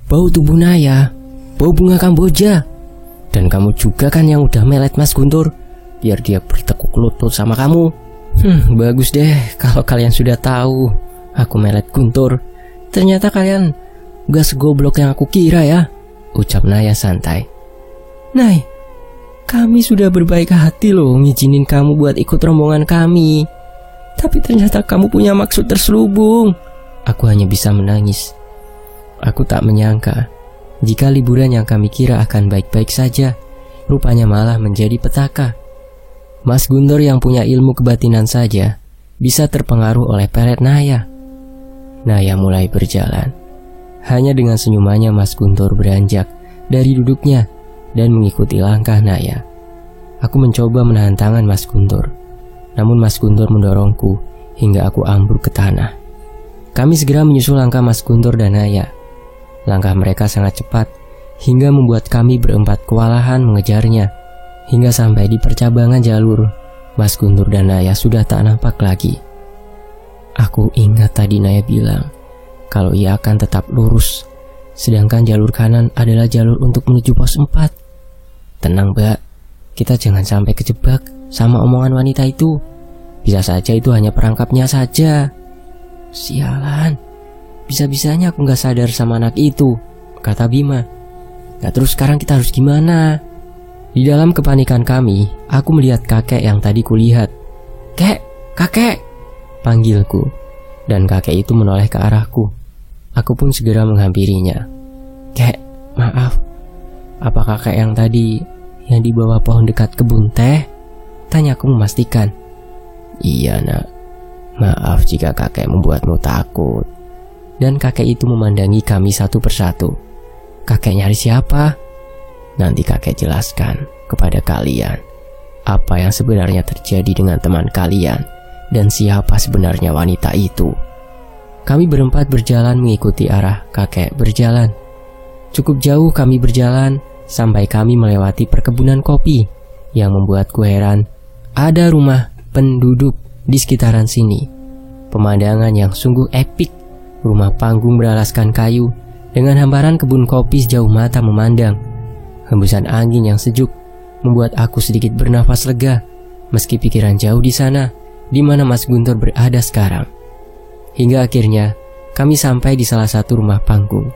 bau tubuh Naya, bau bunga Kamboja. Dan kamu juga kan yang udah melet Mas Guntur, biar dia bertekuk lutut sama kamu. Bagus deh kalau kalian sudah tahu aku melet Guntur. Ternyata kalian gak segoblok yang aku kira ya, ucap Naya santai. Nay, kami sudah berbaik hati loh ngizinin kamu buat ikut rombongan kami. Tapi ternyata kamu punya maksud terselubung. Aku hanya bisa menangis. Aku tak menyangka jika liburan yang kami kira akan baik-baik saja, rupanya malah menjadi petaka. Mas Guntur yang punya ilmu kebatinan saja bisa terpengaruh oleh pelet Naya. Naya mulai berjalan. Hanya dengan senyumannya Mas Guntur beranjak dari duduknya dan mengikuti langkah Naya. Aku mencoba menahan tangan Mas Guntur, namun Mas Guntur mendorongku hingga aku ambruk ke tanah. Kami segera menyusul langkah Mas Guntur dan Naya. Langkah mereka sangat cepat hingga membuat kami berempat kewalahan mengejarnya. Hingga sampai di percabangan jalur, Mas Guntur dan Naya sudah tak nampak lagi. Aku ingat tadi Naya bilang kalau ia akan tetap lurus, sedangkan jalur kanan adalah jalur untuk menuju pos 4. Tenang Mbak, kita jangan sampai kejebak sama omongan wanita itu. Bisa saja itu hanya perangkapnya saja. Sialan, bisa-bisanya aku gak sadar sama anak itu, kata Bima. Nah terus sekarang kita harus gimana? Di dalam kepanikan kami, aku melihat kakek yang tadi kulihat. Kakek, panggilku. Dan kakek itu menoleh ke arahku. Aku pun segera menghampirinya. Kek, maaf, apa kakek yang tadi yang di bawah pohon dekat kebun teh? Tanyaku memastikan. Iya nak, maaf jika kakek membuatmu takut. Dan kakek itu memandangi kami satu persatu. Kakek nyari siapa? Nanti kakek jelaskan kepada kalian apa yang sebenarnya terjadi dengan teman kalian dan siapa sebenarnya wanita itu. Kami berempat berjalan mengikuti arah kakek berjalan. Cukup jauh kami berjalan sampai kami melewati perkebunan kopi yang membuatku heran. Ada rumah penduduk di sekitaran sini. Pemandangan yang sungguh epik. Rumah panggung beralaskan kayu dengan hamparan kebun kopi sejauh mata memandang. Hembusan angin yang sejuk membuat aku sedikit bernafas lega, meski pikiran jauh di sana, di mana Mas Guntur berada sekarang. Hingga akhirnya kami sampai di salah satu rumah panggung.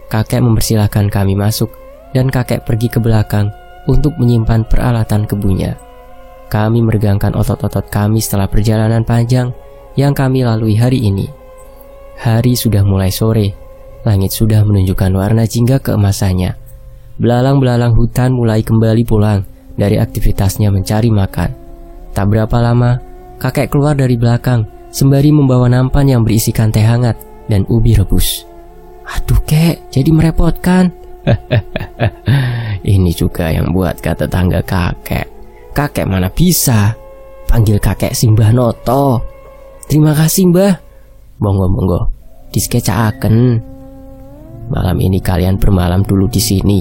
Kakek mempersilahkan kami masuk dan kakek pergi ke belakang untuk menyimpan peralatan kebunnya. Kami meregangkan otot-otot kami setelah perjalanan panjang yang kami lalui hari ini. Hari sudah mulai sore, langit sudah menunjukkan warna jingga keemasannya. Belalang-belalang hutan mulai kembali pulang dari aktivitasnya mencari makan. Tak berapa lama, kakek keluar dari belakang sembari membawa nampan yang berisikan teh hangat dan ubi rebus. Aduh kek, jadi merepotkan. Ini juga yang buat kata tetangga kakek. Kakek mana bisa, panggil kakek Simbah Noto. Terima kasih Mbah. Monggo, diskecaaken. Malam ini kalian bermalam dulu di sini.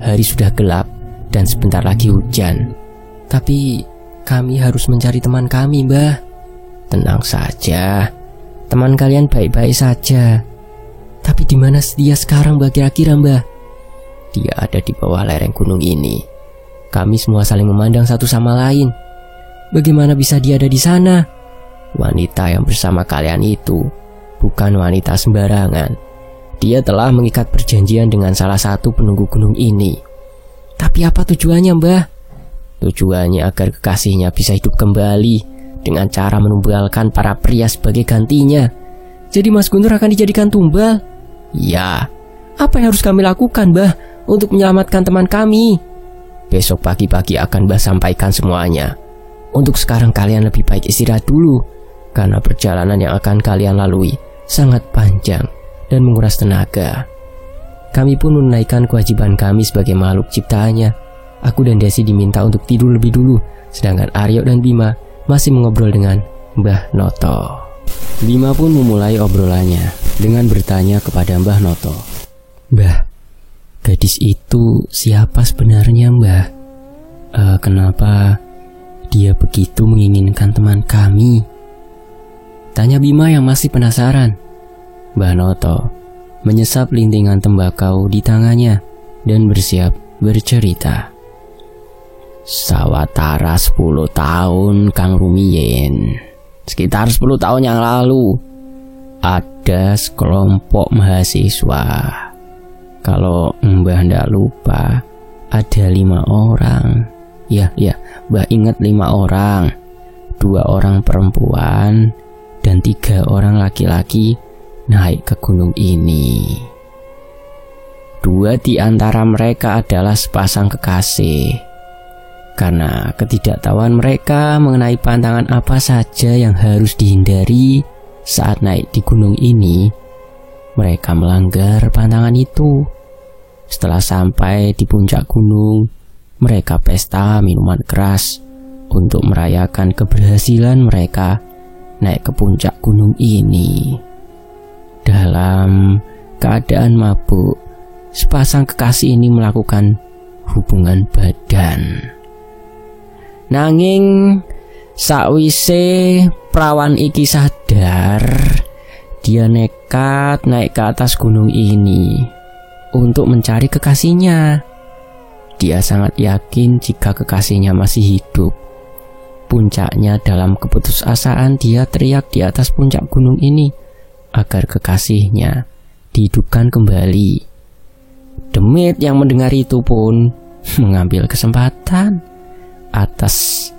Hari sudah gelap dan sebentar lagi hujan. Tapi kami harus mencari teman kami, Mbah. Tenang saja, teman kalian baik-baik saja. Tapi di mana dia sekarang, Mbah, kira-kira, Mbah? Dia ada di bawah lereng gunung ini. Kami semua saling memandang satu sama lain. Bagaimana bisa dia ada di sana? Wanita yang bersama kalian itu bukan wanita sembarangan. Dia telah mengikat perjanjian dengan salah satu penunggu gunung ini. Tapi apa tujuannya, Mbah? Tujuannya agar kekasihnya bisa hidup kembali dengan cara menumbalkan para pria sebagai gantinya. Jadi Mas Guntur akan dijadikan tumbal? Ya. Apa yang harus kami lakukan, Mbah, untuk menyelamatkan teman kami? Besok pagi-pagi akan Mbah sampaikan semuanya. Untuk sekarang kalian lebih baik istirahat dulu, karena perjalanan yang akan kalian lalui sangat panjang dan menguras tenaga. Kami pun menunaikan kewajiban kami sebagai makhluk ciptaannya. Aku dan Desi diminta untuk tidur lebih dulu, sedangkan Aryo dan Bima masih mengobrol dengan Mbah Noto. Bima pun memulai obrolannya dengan bertanya kepada Mbah Noto. Mbah, gadis itu siapa sebenarnya, Mbah? Kenapa dia begitu menginginkan teman kami? Tanya Bima yang masih penasaran. Mbah Noto, menyesap lintingan tembakau di tangannya dan bersiap bercerita. Sawatara 10 tahun Kang Rumiyin, sekitar 10 tahun yang lalu, ada sekelompok mahasiswa. Kalau Mbah ndak lupa, ada 5 orang. Ya, Mbah ingat 5 orang. 2 orang perempuan dan 3 orang laki-laki naik ke gunung ini. 2 di antara mereka adalah sepasang kekasih. Karena ketidaktahuan mereka mengenai pantangan apa saja yang harus dihindari saat naik di gunung ini, mereka melanggar pantangan itu. Setelah sampai di puncak gunung, mereka pesta minuman keras untuk merayakan keberhasilan mereka naik ke puncak gunung ini. Dalam keadaan mabuk, sepasang kekasih ini melakukan hubungan badan. Nanging sakwise prawan iki sadar, dia nekat naik ke atas gunung ini untuk mencari kekasihnya. Dia sangat yakin jika kekasihnya masih hidup. Puncaknya, dalam keputusasaan dia teriak di atas puncak gunung ini agar kekasihnya dihidupkan kembali. Demit yang mendengar itu pun mengambil kesempatan atas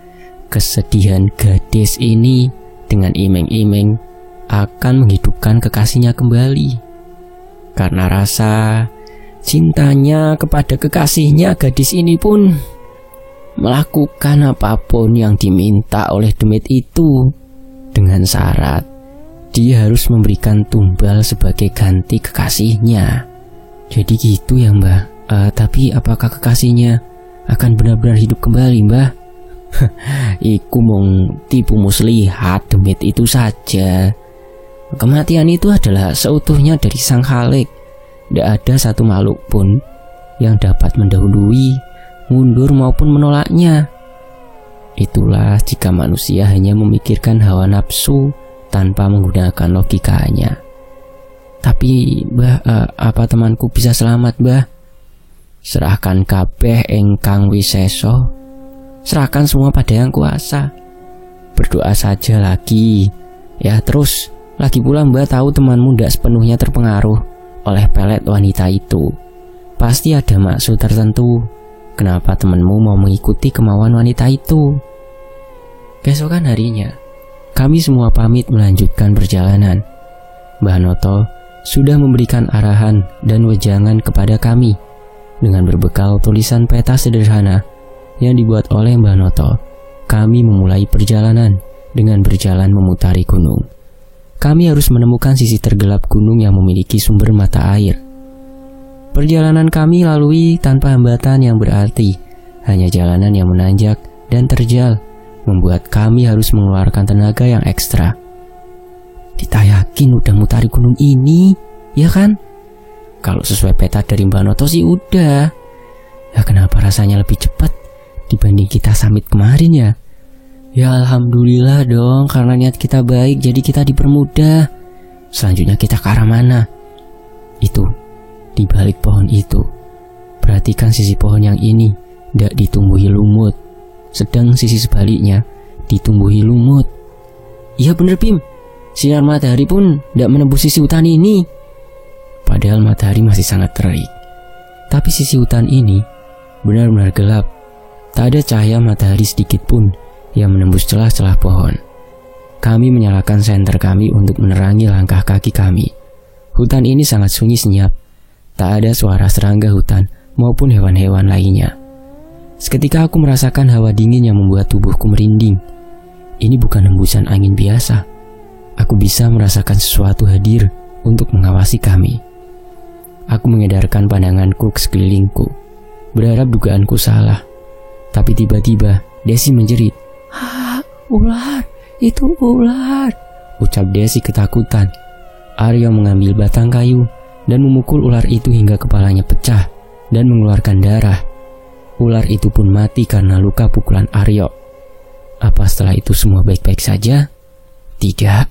kesedihan gadis ini dengan iming-iming akan menghidupkan kekasihnya kembali. Karena rasa cintanya kepada kekasihnya, gadis ini pun melakukan apapun yang diminta oleh demit itu dengan syarat dia harus memberikan tumbal sebagai ganti kekasihnya. Jadi gitu ya Mbah. Tapi apakah kekasihnya akan benar-benar hidup kembali Mbah? Iku mung tipu muslihat demit itu saja. Kematian itu adalah seutuhnya dari Sang Khalik. Tidak ada satu makhluk pun yang dapat mendahului, mundur maupun menolaknya. Itulah jika manusia hanya memikirkan hawa nafsu tanpa menggunakan logikanya. Tapi Mbah, apa temanku bisa selamat Mbah? Serahkan kabeh engkang wiseso. Serahkan semua pada yang kuasa. Berdoa saja lagi. Ya terus, lagi pula Mbah tahu temanmu tidak sepenuhnya terpengaruh oleh pelet wanita itu. Pasti ada maksud tertentu kenapa temanmu mau mengikuti kemauan wanita itu. Keesokan harinya, kami semua pamit melanjutkan perjalanan. Mbah Noto sudah memberikan arahan dan wejangan kepada kami dengan berbekal tulisan peta sederhana yang dibuat oleh Mbah Noto. Kami memulai perjalanan dengan berjalan memutari gunung. Kami harus menemukan sisi tergelap gunung yang memiliki sumber mata air. Perjalanan kami lalui tanpa hambatan yang berarti, hanya jalanan yang menanjak dan terjal, membuat kami harus mengeluarkan tenaga yang ekstra. Kita yakin udah mutari gunung ini, ya kan? Kalau sesuai peta dari Mbak Noto sih udah. Ya kenapa rasanya lebih cepat dibanding kita summit kemarin ya? Ya alhamdulillah dong, karena niat kita baik jadi kita dipermudah. Selanjutnya kita ke arah mana? Itu, di balik pohon itu. Perhatikan sisi pohon yang ini tidak ditumbuhi lumut, sedang sisi sebaliknya ditumbuhi lumut. Iya bener Bim, sinar matahari pun tidak menembus sisi hutan ini. Padahal matahari masih sangat terik. Tapi sisi hutan ini benar-benar gelap. Tak ada cahaya matahari sedikit pun yang menembus celah-celah pohon. Kami menyalakan senter kami untuk menerangi langkah kaki kami. Hutan ini sangat sunyi senyap. Tak ada suara serangga hutan maupun hewan-hewan lainnya. Seketika aku merasakan hawa dingin yang membuat tubuhku merinding. Ini bukan hembusan angin biasa. Aku bisa merasakan sesuatu hadir untuk mengawasi kami. Aku mengedarkan pandanganku ke sekelilingku, berharap dugaanku salah. Tapi tiba-tiba Desi menjerit. Ular, itu ular, ucap Desi ketakutan. Aryo mengambil batang kayu dan memukul ular itu hingga kepalanya pecah dan mengeluarkan darah. Ular itu pun mati karena luka pukulan Aryo. Apa setelah itu semua baik-baik saja? Tidak.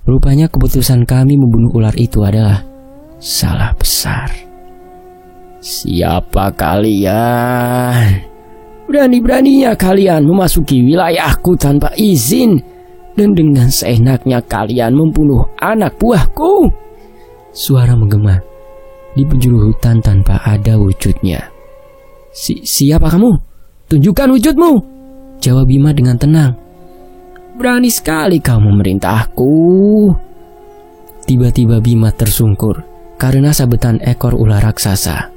Rupanya keputusan kami membunuh ular itu adalah salah besar. Siapa kalian? Berani-beraninya kalian memasuki wilayahku tanpa izin, dan dengan seenaknya kalian membunuh anak buahku. Suara menggema di penjuru hutan tanpa ada wujudnya. Siapa kamu? Tunjukkan wujudmu, jawab Bima dengan tenang. Berani sekali kau memerintahku. Tiba-tiba Bima tersungkur karena sabetan ekor ular raksasa.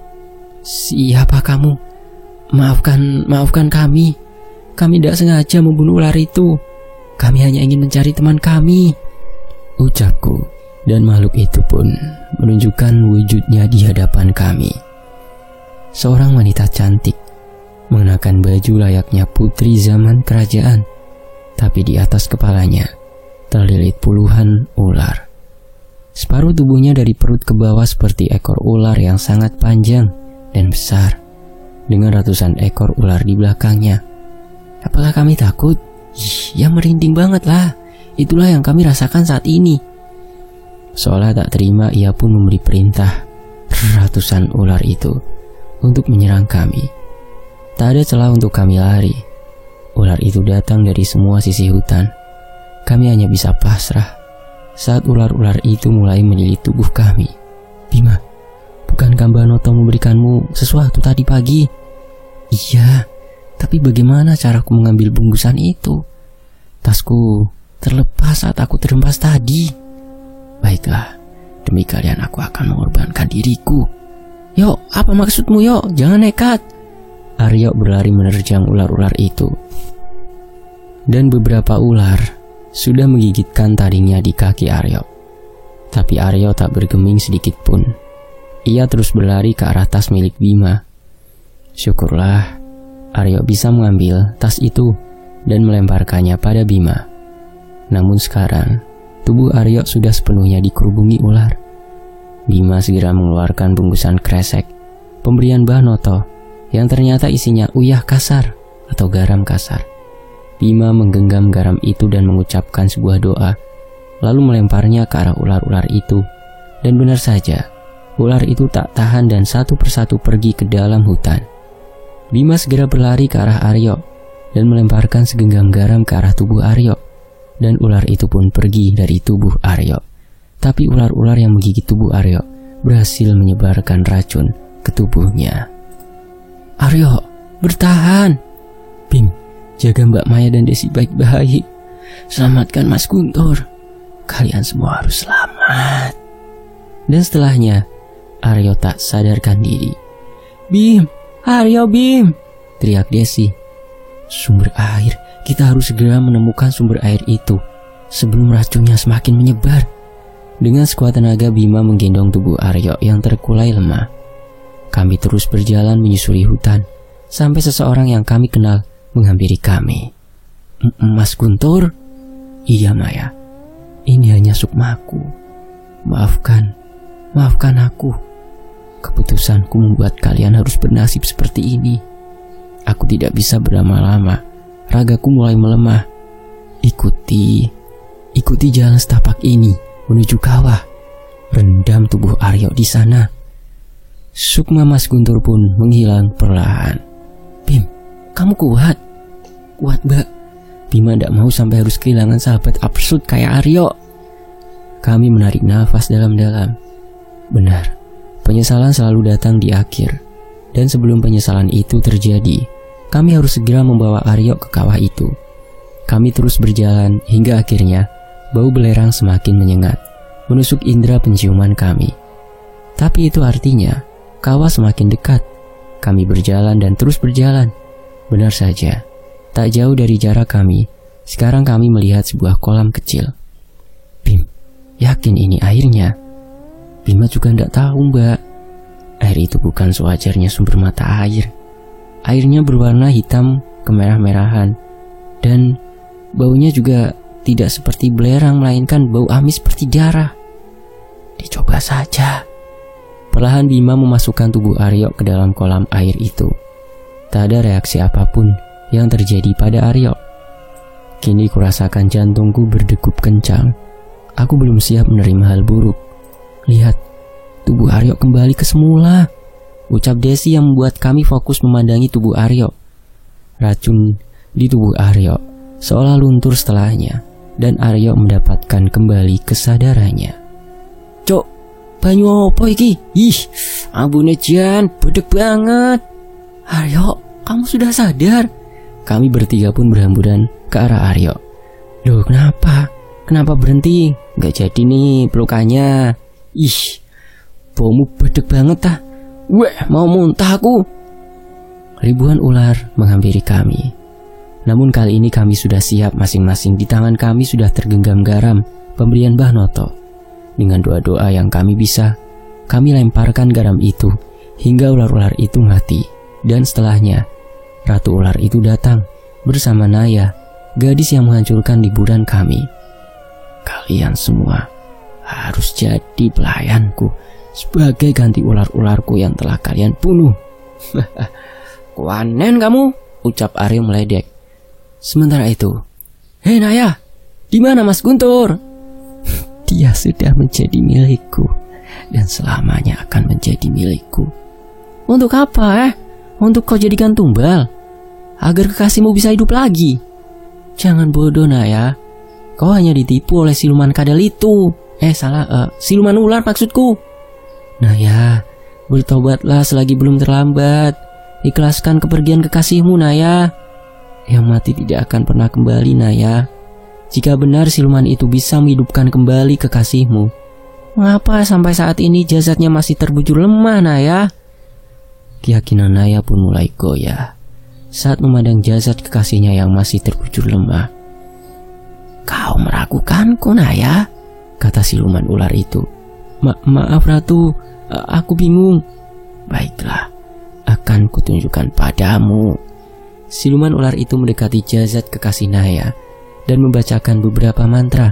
Siapa kamu? Maafkan kami. Kami tidak sengaja membunuh ular itu. Kami hanya ingin mencari teman kami, ucapku, dan makhluk itu pun menunjukkan wujudnya di hadapan kami. Seorang wanita cantik, mengenakan baju layaknya putri zaman kerajaan, tapi di atas kepalanya terlilit puluhan ular. Separuh tubuhnya dari perut ke bawah seperti ekor ular yang sangat panjang dan besar, dengan ratusan ekor ular di belakangnya. Apakah kami takut? Ya merinding banget lah. Itulah yang kami rasakan saat ini. Seolah tak terima, ia pun memberi perintah ratusan ular itu untuk menyerang kami. Tak ada celah untuk kami lari. Ular itu datang dari semua sisi hutan. Kami hanya bisa pasrah saat ular-ular itu mulai melilit tubuh kami. Bima, bukankah Mbak Noto memberikanmu sesuatu tadi pagi? Iya, tapi bagaimana caraku mengambil bungkusan itu? Tasku terlepas saat aku terhempas tadi. Baiklah, demi kalian aku akan mengorbankan diriku. Yok, apa maksudmu Yok? Jangan nekat. Aryo berlari menerjang ular-ular itu. Dan beberapa ular sudah menggigitkan taringnya di kaki Aryo. Tapi Aryo tak bergeming sedikit pun. Ia terus berlari ke arah tas milik Bima. Syukurlah Aryo bisa mengambil tas itu dan melemparkannya pada Bima. Namun sekarang tubuh Aryo sudah sepenuhnya dikerubungi ular. Bima segera mengeluarkan bungkusan kresek pemberian Mbah Noto yang ternyata isinya uyah kasar atau garam kasar. Bima menggenggam garam itu dan mengucapkan sebuah doa, lalu melemparnya ke arah ular-ular itu. Dan benar saja, ular itu tak tahan dan satu persatu pergi ke dalam hutan. Bima segera berlari ke arah Aryo dan melemparkan segenggam garam ke arah tubuh Aryo. Dan ular itu pun pergi dari tubuh Aryo. Tapi ular-ular yang menggigit tubuh Aryo berhasil menyebarkan racun ke tubuhnya. Aryo, bertahan. Bim, jaga Mbak Maya dan Desi baik-baik. Selamatkan Mas Guntur. Kalian semua harus selamat. Dan setelahnya, Aryo tak sadarkan diri. Bim, Aryo, Bim, teriak Desi. Sumber air, kita harus segera menemukan sumber air itu sebelum racunnya semakin menyebar. Dengan sekuat tenaga Bima menggendong tubuh Aryo yang terkulai lemah. Kami terus berjalan menyusuri hutan sampai seseorang yang kami kenal menghampiri kami. Mas Guntur? Iya Maya, ini hanya sukmaku. Maafkan aku. Keputusanku membuat kalian harus bernasib seperti ini. Aku tidak bisa berlama-lama. Ragaku mulai melemah. Ikuti jalan setapak ini menuju kawah. Rendam tubuh Aryo di sana. Sukma Mas Guntur pun menghilang perlahan. Bim, kamu kuat? Kuat, Mbak. Bima tidak mau sampai harus kehilangan sahabat absurd kayak Aryo. Kami menarik nafas dalam-dalam. Benar, penyesalan selalu datang di akhir. Dan sebelum penyesalan itu terjadi, kami harus segera membawa Aryo ke kawah itu. Kami terus berjalan hingga akhirnya bau belerang semakin menyengat, menusuk indera penciuman kami. Tapi itu artinya kawah semakin dekat. Kami berjalan dan terus berjalan. Benar saja, tak jauh dari jarak kami, sekarang kami melihat sebuah kolam kecil. Bim, yakin ini airnya? Bima juga tidak tahu, Mbak. Air itu bukan sewajarnya sumber mata air. Airnya berwarna hitam kemerah-merahan. Dan baunya juga tidak seperti belerang, melainkan bau amis seperti darah. Dicoba saja. Perlahan Bima memasukkan tubuh Aryo ke dalam kolam air itu. Tak ada reaksi apapun yang terjadi pada Aryo. Kini kurasakan jantungku berdegup kencang. Aku belum siap menerima hal buruk. Lihat, tubuh Aryo kembali ke semula, ucap Desi yang membuat kami fokus memandangi tubuh Aryo. Racun di tubuh Aryo seolah luntur setelahnya, dan Aryo mendapatkan kembali kesadarannya. Cok, banyu apa iki? Ih, ambune Jan, bedek banget. Aryo, kamu sudah sadar? Kami bertiga pun berhamburan ke arah Aryo. Loh, kenapa? Kenapa berhenti? Gak jadi nih pelukannya. Ih, baumu bedek banget ah. Weh, mau muntah aku. Ribuan ular menghampiri kami. Namun kali ini kami sudah siap masing-masing. Di tangan kami sudah tergenggam garam pemberian Mbah Noto. Dengan doa-doa yang kami bisa, kami lemparkan garam itu hingga ular-ular itu mati. Dan setelahnya, Ratu Ular itu datang bersama Naya, gadis yang menghancurkan liburan kami. Kalian semua harus jadi pelayanku sebagai ganti ular-ularku yang telah kalian bunuh. Wanen kamu, ucap Aryo meledek. Sementara itu, hei Naya, di mana Mas Guntur? Dia sudah menjadi milikku dan selamanya akan menjadi milikku. Untuk apa Untuk kau jadikan tumbal agar kekasihmu bisa hidup lagi. Jangan bodoh Naya. Kau hanya ditipu oleh siluman kadal itu. Siluman ular maksudku. Naya, bertobatlah selagi belum terlambat. Ikhlaskan kepergian kekasihmu Naya. Yang mati tidak akan pernah kembali Naya. Jika benar siluman itu bisa menghidupkan kembali kekasihmu, mengapa sampai saat ini jasadnya masih terbujur lemah Naya? Keyakinan Naya pun mulai goyah saat memandang jasad kekasihnya yang masih terbujur lemah. Kau meragukanku Naya, kata siluman ular itu. Maaf Ratu, aku bingung. Baiklah, akan kutunjukkan padamu. Siluman ular itu mendekati jasad kekasih Naya dan membacakan beberapa mantra.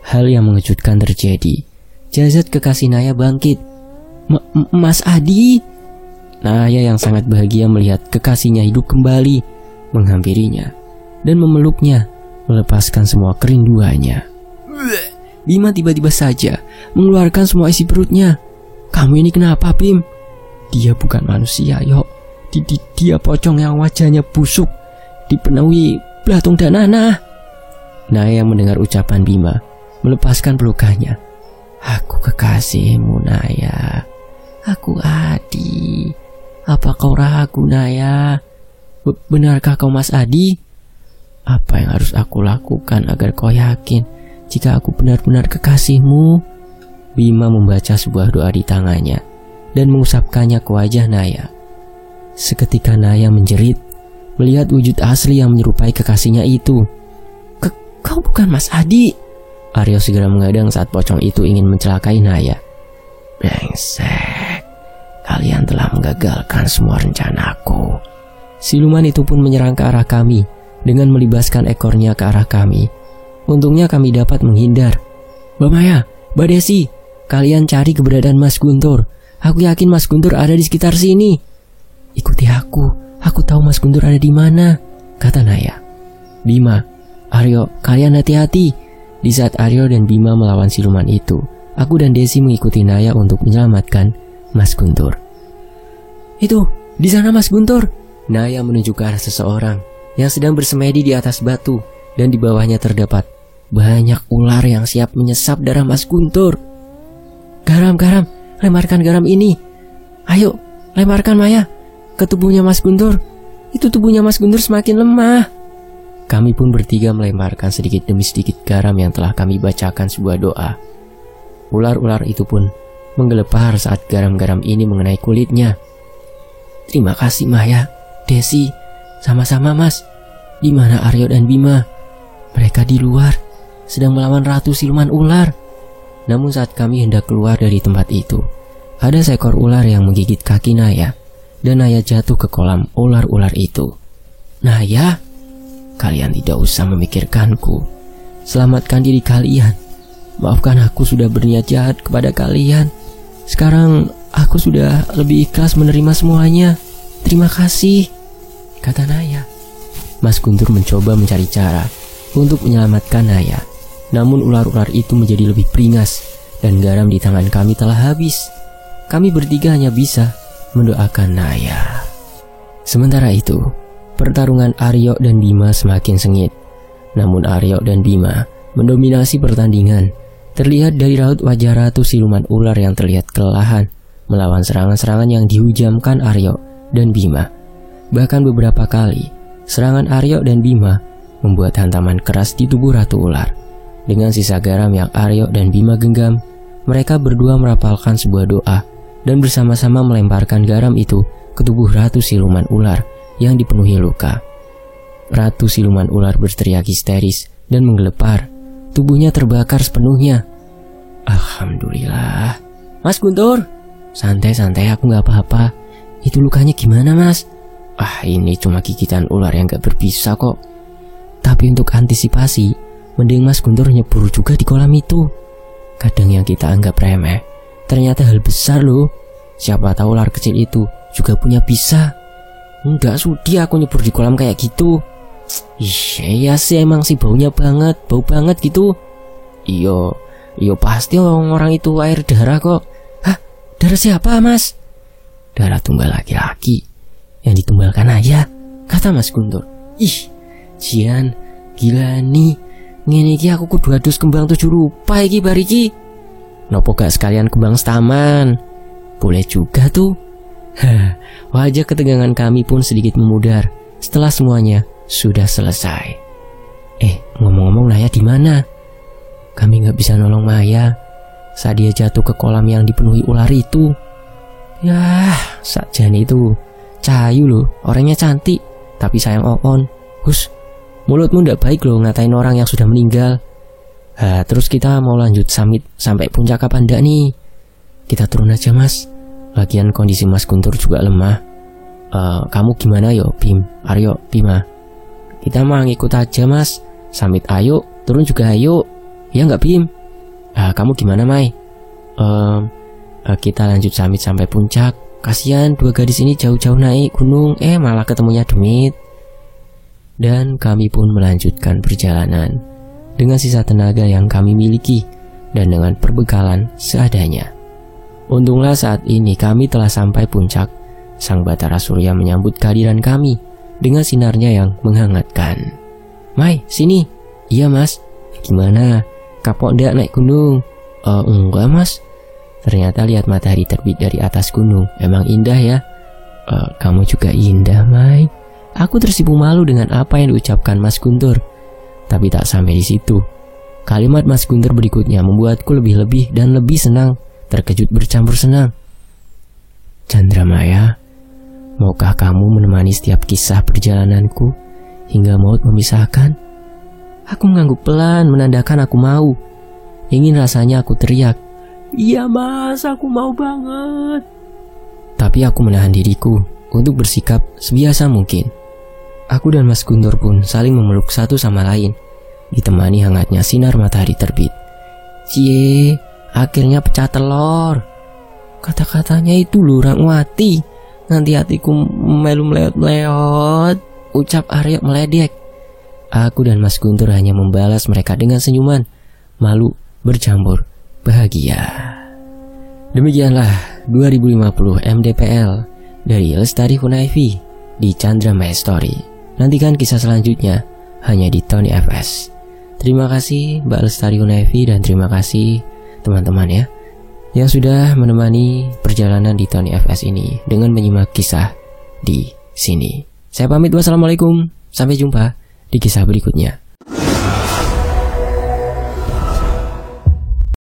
Hal yang mengejutkan terjadi. Jasad kekasih Naya bangkit. Mas Adi. Naya yang sangat bahagia melihat kekasihnya hidup kembali menghampirinya dan memeluknya, melepaskan semua kerinduannya. Bima tiba-tiba saja mengeluarkan semua isi perutnya. Kamu ini kenapa Bim? Dia bukan manusia Yok. Dia pocong yang wajahnya busuk, dipenuhi belatung dan nanah. Naya yang mendengar ucapan Bima melepaskan pelukannya. Aku kekasihmu Naya. Aku Adi. Apa kau ragu Naya? Benarkah kau Mas Adi? Apa yang harus aku lakukan agar kau yakin jika aku benar-benar kekasihmu? Bima membaca sebuah doa di tangannya dan mengusapkannya ke wajah Naya. Seketika Naya menjerit melihat wujud asli yang menyerupai kekasihnya itu. Kau bukan Mas Adi. Aryo segera mengadang saat pocong itu ingin mencelakai Naya. Brengsek, kalian telah menggagalkan semua rencanaku. Siluman itu pun menyerang ke arah kami dengan melibaskan ekornya ke arah kami. Untungnya kami dapat menghindar. Mbak Maya, Mbak Desi, kalian cari keberadaan Mas Guntur. Aku yakin Mas Guntur ada di sekitar sini. Ikuti aku tahu Mas Guntur ada di mana, kata Naya. Bima, Aryo, kalian hati-hati. Di saat Aryo dan Bima melawan siluman itu, aku dan Desi mengikuti Naya untuk menyelamatkan Mas Guntur. Itu, di sana Mas Guntur. Naya menunjuk ke arah seseorang yang sedang bersemedi di atas batu, dan di bawahnya terdapat banyak ular yang siap menyesap darah Mas Guntur. Garam, lemparkan garam ini. Ayo, lemparkan Maya ke tubuhnya Mas Guntur. Itu tubuhnya Mas Guntur semakin lemah. Kami pun bertiga melemparkan sedikit demi sedikit garam yang telah kami bacakan sebuah doa. Ular-ular itu pun menggelepar saat garam-garam ini mengenai kulitnya. Terima kasih Maya, Desi, sama-sama Mas. Di mana Aryo dan Bima? Mereka di luar, sedang melawan ratu siluman ular. Namun saat kami hendak keluar dari tempat itu, ada seekor ular yang menggigit kaki Naya, dan Naya jatuh ke kolam ular-ular itu. Naya, kalian tidak usah memikirkanku. Selamatkan diri kalian. Maafkan aku sudah berniat jahat kepada kalian. Sekarang aku sudah lebih ikhlas menerima semuanya. Terima kasih, kata Naya. Mas Guntur mencoba mencari cara untuk menyelamatkan Naya. Namun ular-ular itu menjadi lebih beringas dan garam di tangan kami telah habis. kami bertiga hanya bisa mendoakan Naya. Sementara itu, pertarungan Aryo dan Bima semakin sengit. Namun Aryo dan Bima mendominasi pertandingan. Terlihat dari raut wajah Ratu Siluman Ular yang terlihat kelelahan melawan serangan-serangan yang dihujamkan Aryo dan Bima. Bahkan beberapa kali, serangan Aryo dan Bima membuat hantaman keras di tubuh Ratu Ular. Dengan sisa garam yang Aryo dan Bima genggam, mereka berdua merapalkan sebuah doa dan bersama-sama melemparkan garam itu ke tubuh Ratu Siluman Ular yang dipenuhi luka. Ratu Siluman Ular berteriak histeris dan menggelepar. Tubuhnya terbakar sepenuhnya. Alhamdulillah. Mas Guntur, santai-santai, aku gak apa-apa. Itu lukanya gimana, Mas? Ini cuma gigitan ular yang gak berbisa kok. Tapi untuk antisipasi, mending Mas Guntur nyebur juga di kolam itu. Kadang yang kita anggap remeh, ternyata hal besar loh. Siapa tahu ular kecil itu juga punya bisa. Enggak sudi aku nyebur di kolam kayak gitu. Iya sih, emang sih bau banget gitu. Iyo pasti orang itu air darah kok. Hah, darah siapa, Mas? Darah tumbal laki-laki yang ditumbalkan ayah, kata Mas Guntur. Jian, gila nih. Ngene iki aku kudu adus kembang 7 rupa iki bariki. Nopo gak sekalian kembang setaman? Boleh juga tuh. Wajah ketegangan kami pun sedikit memudar setelah semuanya sudah selesai. Ngomong-ngomong, Naya di mana? Kami gak bisa nolong Maya saat dia jatuh ke kolam yang dipenuhi ular itu. Yah, sakjane itu Cahayu loh, orangnya cantik, tapi sayang oon. Hus, mulutmu ndak baik loh ngatain orang yang sudah meninggal. Terus kita mau lanjut summit sampai puncak apa ndak nih? Kita turun aja, Mas. Lagian kondisi Mas Guntur juga lemah. Kamu gimana yo, Bim, Aryo, Bima? Kita mau ngikut aja, Mas. Summit ayo, turun juga ayo. Ya nggak, Bim? Kamu gimana, Mai? Kita lanjut summit sampai puncak. Kasihan 2 gadis ini jauh-jauh naik gunung, malah ketemunya demit. Dan kami pun melanjutkan perjalanan dengan sisa tenaga yang kami miliki dan dengan perbekalan seadanya. Untunglah saat ini kami telah sampai puncak. Sang Batara Surya menyambut kehadiran kami dengan sinarnya yang menghangatkan. Mai, sini. Iya, Mas. Gimana? Kapok ndak naik gunung? Enggak, Mas. Ternyata lihat matahari terbit dari atas gunung emang indah ya. Kamu juga indah, Mai. Aku tersipu malu dengan apa yang diucapkan Mas Guntur. Tapi tak sampai di situ. Kalimat Mas Guntur berikutnya membuatku lebih dan lebih senang, terkejut bercampur senang. Chandra Maya, maukah kamu menemani setiap kisah perjalananku hingga maut memisahkan? Aku mengangguk pelan menandakan aku mau. Ingin rasanya aku teriak, iya, Mas, aku mau banget. Tapi aku menahan diriku untuk bersikap sebiasa mungkin. Aku dan Mas Guntur pun saling memeluk satu sama lain, ditemani hangatnya sinar matahari terbit. Cie, akhirnya pecah telur. Kata-katanya itu lurang wati. Nanti hatiku melu meleot-leot, ucap Aryo meledek. Aku dan Mas Guntur hanya membalas mereka dengan senyuman, malu bercampur bahagia. Demikianlah 2050 MDPL dari Lestari Hunayfi di Chandra My Story. Nantikan kisah selanjutnya hanya di Tony FS. Terima kasih Mbak Lestari Hunayfi dan terima kasih teman-teman ya yang sudah menemani perjalanan di Tony FS ini dengan menyimak kisah di sini. Saya pamit, wassalamualaikum. Sampai jumpa di kisah berikutnya.